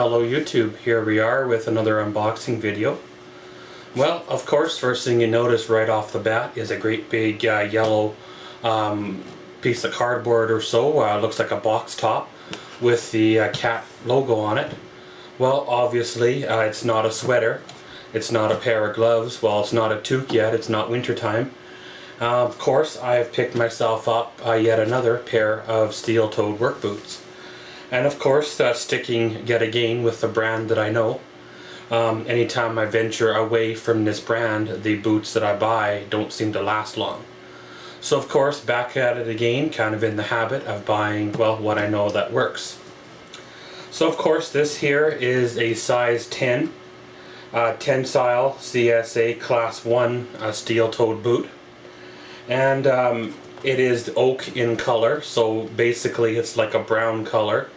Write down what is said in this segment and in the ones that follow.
Hello YouTube, here we are with another unboxing video. Well, of course, first thing you notice right off the bat is a great big yellow piece of cardboard or so. Looks like a box top with the cat logo on it. Well, obviously it's not a sweater, it's not a pair of gloves, well, it's not a toque yet, it's not winter time. Of course, I have picked myself up yet another pair of steel-toed work boots. And of course, sticking yet again with the brand that I know. Anytime I venture away from this brand, the boots that I buy don't seem to last long. So of course, back at it again, kind of in the habit of buying, well, what I know that works. So of course, this here is a size 10, Tensile CSA Class 1 steel-toed boot. And it is oak in color, so basically it's like a brown color.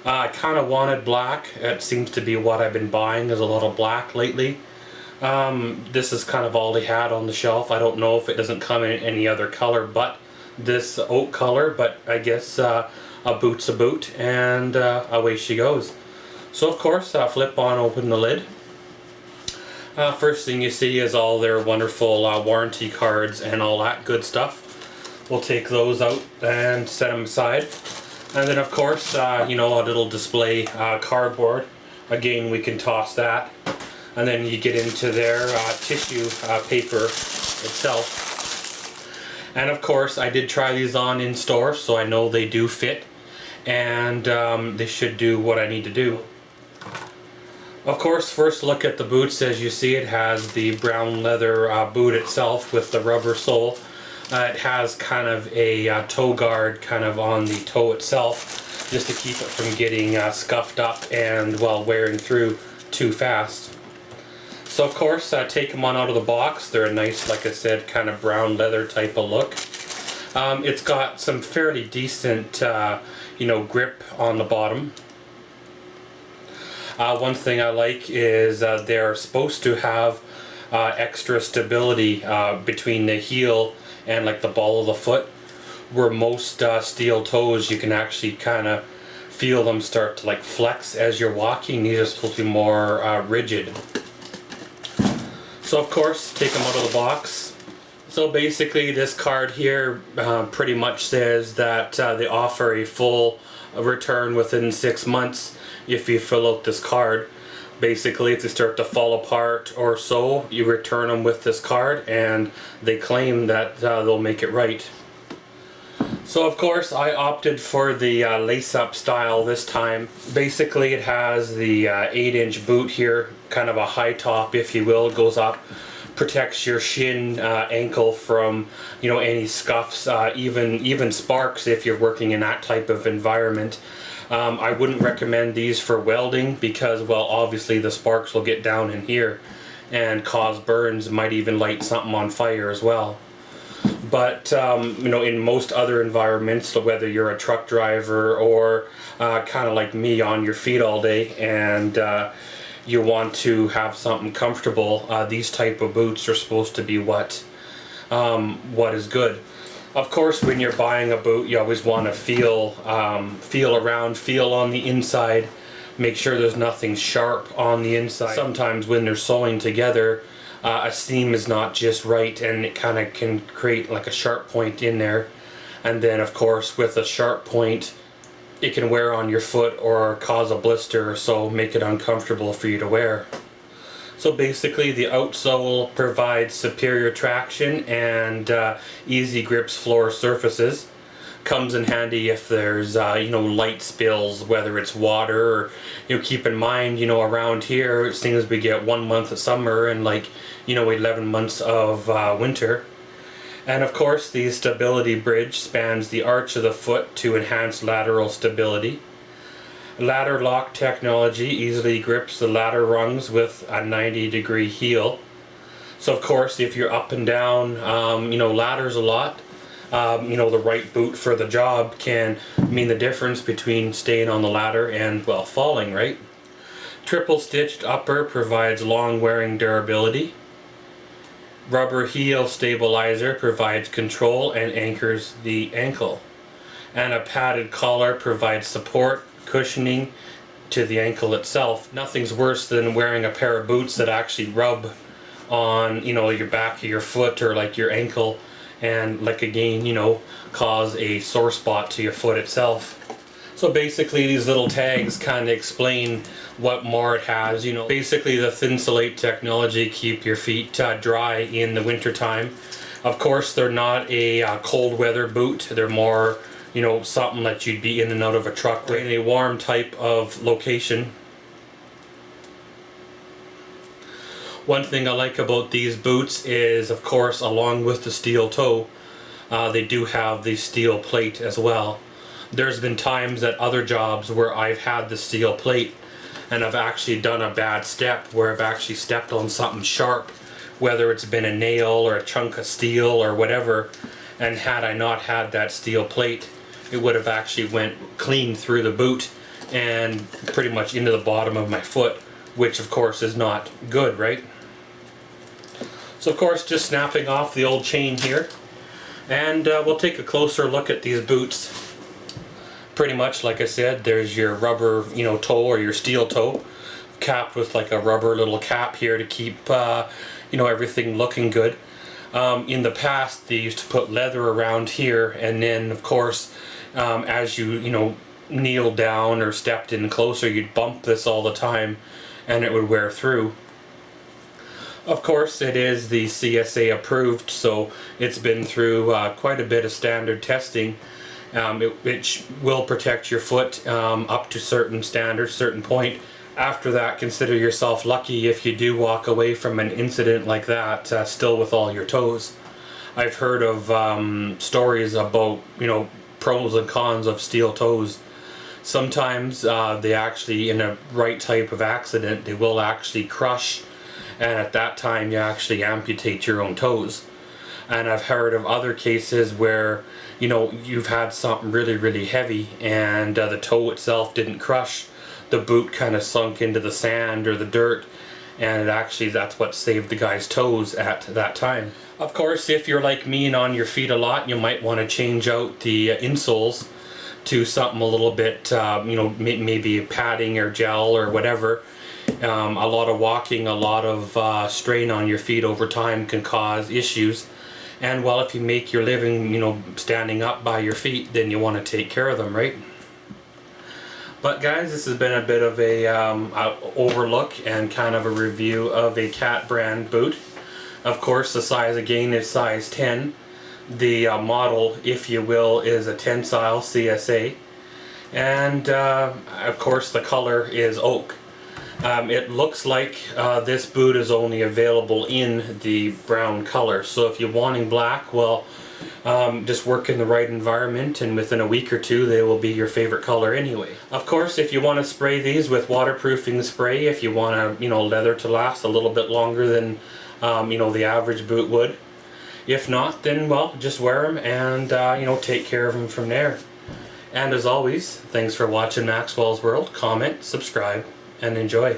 I kind of wanted black. It seems to be what I've been buying, is a lot of black lately. This is kind of all they had on the shelf. I don't know if it doesn't come in any other color but this oak color, but I guess a boot's a boot, and away she goes. So of course, flip on open the lid. First thing you see is all their wonderful warranty cards and all that good stuff. We'll take those out and set them aside. And then of course, you know, a little display cardboard. Again, we can toss that. And then you get into their tissue paper itself. And of course, I did try these on in store, so I know they do fit. And they should do what I need to do. Of course, first look at the boots. As you see, it has the brown leather boot itself with the rubber sole. It has kind of a toe guard kind of on the toe itself, just to keep it from getting scuffed up and, well, wearing through too fast. So of course, take them on out of the box. They're a nice, like I said, kind of brown leather type of look. It's got some fairly decent, you know, grip on the bottom. One thing I like is they're supposed to have extra stability between the heel and like the ball of the foot, where most steel toes you can actually kind of feel them start to like flex as you're walking. These are supposed to be more rigid. So of course, take them out of the box. So basically this card here pretty much says that they offer a full return within 6 months if you fill out this card. Basically, if they start to fall apart or so, you return them with this card, and they claim that they'll make it right. So of course, I opted for the lace-up style this time. Basically, it has the 8-inch boot here, kind of a high top, if you will. It goes up, protects your shin, ankle from, you know, any scuffs, even sparks if you're working in that type of environment. I wouldn't recommend these for welding because, well, obviously the sparks will get down in here and cause burns, might even light something on fire as well. But, you know, in most other environments, whether you're a truck driver or kind of like me on your feet all day and you want to have something comfortable, these type of boots are supposed to be what is good. Of course, when you're buying a boot, you always want to feel around, feel on the inside, make sure there's nothing sharp on the inside. Sometimes when they're sewing together, a seam is not just right, and it kind of can create like a sharp point in there. And then, of course, with a sharp point, it can wear on your foot or cause a blister or so, make it uncomfortable for you to wear. So basically, the outsole provides superior traction and easy grips floor surfaces. Comes in handy if there's you know, light spills, whether it's water or, you know, keep in mind, you know, around here it seems we get 1 month of summer and, like, you know, 11 months of winter. And of course, the stability bridge spans the arch of the foot to enhance lateral stability. Ladder lock technology easily grips the ladder rungs with a 90-degree heel. So of course, if you're up and down, you know, ladders a lot, you know, the right boot for the job can mean the difference between staying on the ladder and, well, falling, right? Triple stitched upper provides long wearing durability. Rubber heel stabilizer provides control and anchors the ankle. And a padded collar provides support, cushioning to the ankle itself. Nothing's worse than wearing a pair of boots that actually rub on, you know, your back of your foot or like your ankle, and like again, you know, cause a sore spot to your foot itself. So basically these little tags kind of explain what more it has. You know, basically the Thinsulate technology keep your feet dry in the winter time. Of course they're not a cold weather boot. They're more, you know, something that you'd be in and out of a truck in a warm type of location. One thing I like about these boots is, of course, along with the steel toe, they do have the steel plate as well. There's been times at other jobs where I've had the steel plate and I've actually done a bad step where I've actually stepped on something sharp, whether it's been a nail or a chunk of steel or whatever, and had I not had that steel plate, it would have actually went clean through the boot and pretty much into the bottom of my foot, which of course is not good, right? So of course, just snapping off the old chain here, and we'll take a closer look at these boots. Pretty much, like I said, there's your rubber, you know, toe or your steel toe, capped with like a rubber little cap here to keep, you know, everything looking good. In the past, they used to put leather around here, and then of course, as you know, kneeled down or stepped in closer, you'd bump this all the time, and it would wear through. Of course, it is the CSA approved, so it's been through quite a bit of standard testing. It will protect your foot up to certain standards, certain point. After that, consider yourself lucky if you do walk away from an incident like that still with all your toes. I've heard of stories about, you know, pros and cons of steel toes. Sometimes they actually, in a right type of accident, they will actually crush, and at that time you actually amputate your own toes. And I've heard of other cases where, you know, you've had something really, really heavy and the toe itself didn't crush. The boot kind of sunk into the sand or the dirt, and actually that's what saved the guy's toes at that time. Of course, if you're like me and on your feet a lot, you might want to change out the insoles to something a little bit, you know, maybe padding or gel or whatever. A lot of walking, a lot of strain on your feet over time can cause issues. And well, if you make your living, you know, standing up by your feet, then you want to take care of them, right? But guys, this has been a bit of a overlook and kind of a review of a Cat brand boot. Of course, the size again is size 10. The model, if you will, is a tensile CSA. And of course the color is oak. It looks like this boot is only available in the brown color, so if you're wanting black, well, just work in the right environment and within a week or two they will be your favorite color anyway. Of course, if you want to spray these with waterproofing spray, if you want to, you know, leather to last a little bit longer than you know, the average boot would. If not, then well, just wear them and you know, take care of them from there. And as always, thanks for watching Maxwell's World. Comment, subscribe, and enjoy.